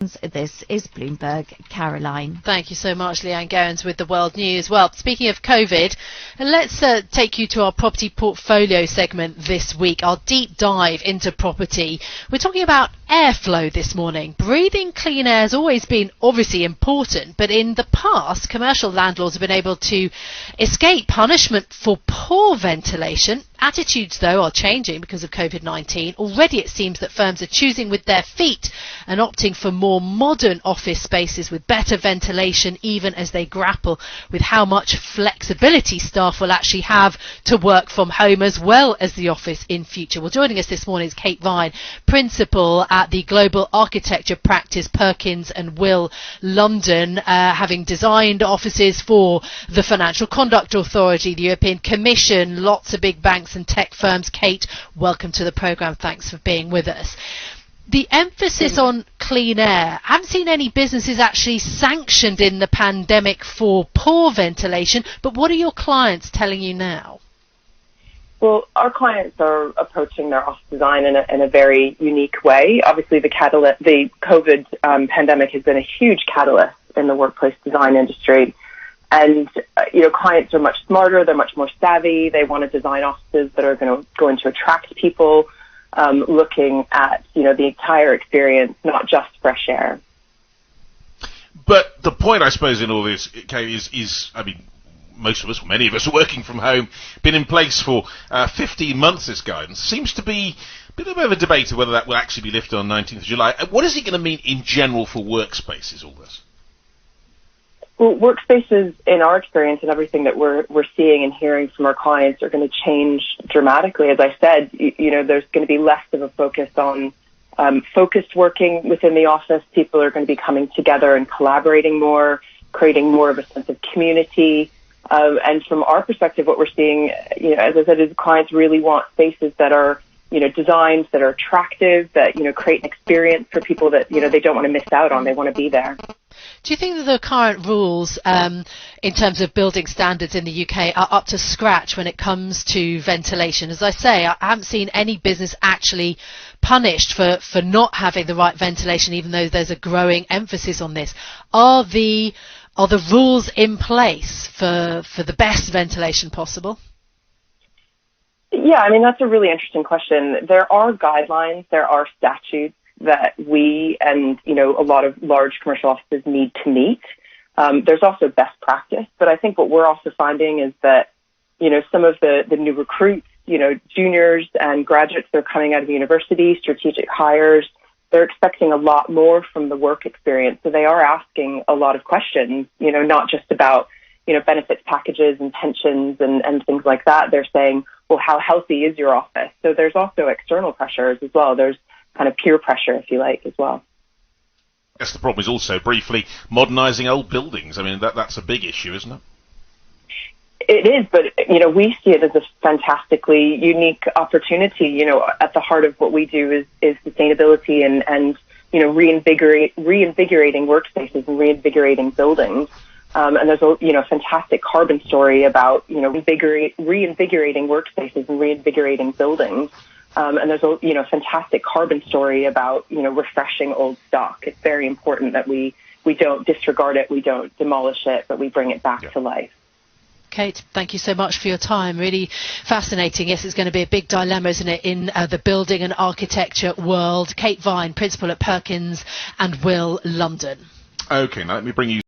This is Bloomberg. Caroline. Thank you so much, Leanne Goins with the World News. Well, speaking of COVID, let's take you to our property portfolio segment this week, our deep dive into property. We're talking about airflow this morning. Breathing clean air has always been obviously important, but in the past, commercial landlords have been able to escape punishment for poor ventilation. Attitudes, though, are changing because of COVID-19. Already it seems that firms are choosing with their feet and opting for more modern office spaces with better ventilation, even as they grapple with how much flexibility staff will actually have to work from home as well as the office in future. Well, joining us this morning is Kate Vine, Principal at the global architecture practice Perkins&Will London, having designed offices for the Financial Conduct Authority, the European Commission, lots of big banks and tech firms. Kate, welcome to the programme. Thanks for being with us. The emphasis on clean air, I haven't seen any businesses actually sanctioned in the pandemic for poor ventilation, but what are your clients telling you now? Well, our clients are approaching their office design in a very unique way. Obviously, the COVID pandemic has been a huge catalyst in the workplace design industry. And, clients are much smarter, they're much more savvy, they want to design offices that are going to attract people, looking at, the entire experience, not just fresh air. But the point, I suppose, in all this, Kay, is most of us, many of us, are working from home, been in place for 15 months, this guidance. Seems to be a bit of a debate of whether that will actually be lifted on 19th of July. What is it going to mean in general for workspaces, all this? Well, workspaces, in our experience and everything that we're seeing and hearing from our clients, are going to change dramatically. As I said, there's going to be less of a focus on focused working within the office. People are going to be coming together and collaborating more, creating more of a sense of community. And from our perspective, what we're seeing, as I said, is clients really want spaces that are, designs that are attractive, that, create an experience for people that, they don't want to miss out on. They want to be there. Do you think that the current rules in terms of building standards in the UK are up to scratch when it comes to ventilation? As I say, I haven't seen any business actually punished for not having the right ventilation, even though there's a growing emphasis on this. Are the rules in place for the best ventilation possible? Yeah, that's a really interesting question. There are guidelines, there are statutes that we and, a lot of large commercial offices need to meet. There's also best practice, but I think what we're also finding is that, some of the new recruits, juniors and graduates that are coming out of university, strategic hires, they're expecting a lot more from the work experience. So they are asking a lot of questions, not just about, benefits packages and pensions and things like that. They're saying, well, how healthy is your office? So there's also external pressures as well. There's kind of peer pressure, if you like, as well. Yes, the problem is also, briefly, modernising old buildings. That's a big issue, isn't it? It is, but, we see it as a fantastically unique opportunity. At the heart of what we do is sustainability and reinvigorating workspaces and reinvigorating buildings. And there's a fantastic carbon story about, reinvigorating workspaces and reinvigorating buildings. And there's a fantastic carbon story about, refreshing old stock. It's very important that we don't disregard it, we don't demolish it, but we bring it back to life. Kate, thank you so much for your time. Really fascinating. Yes, it's going to be a big dilemma, isn't it, in the building and architecture world. Kate Vine, Principal at Perkins&Will London. Okay, now let me bring you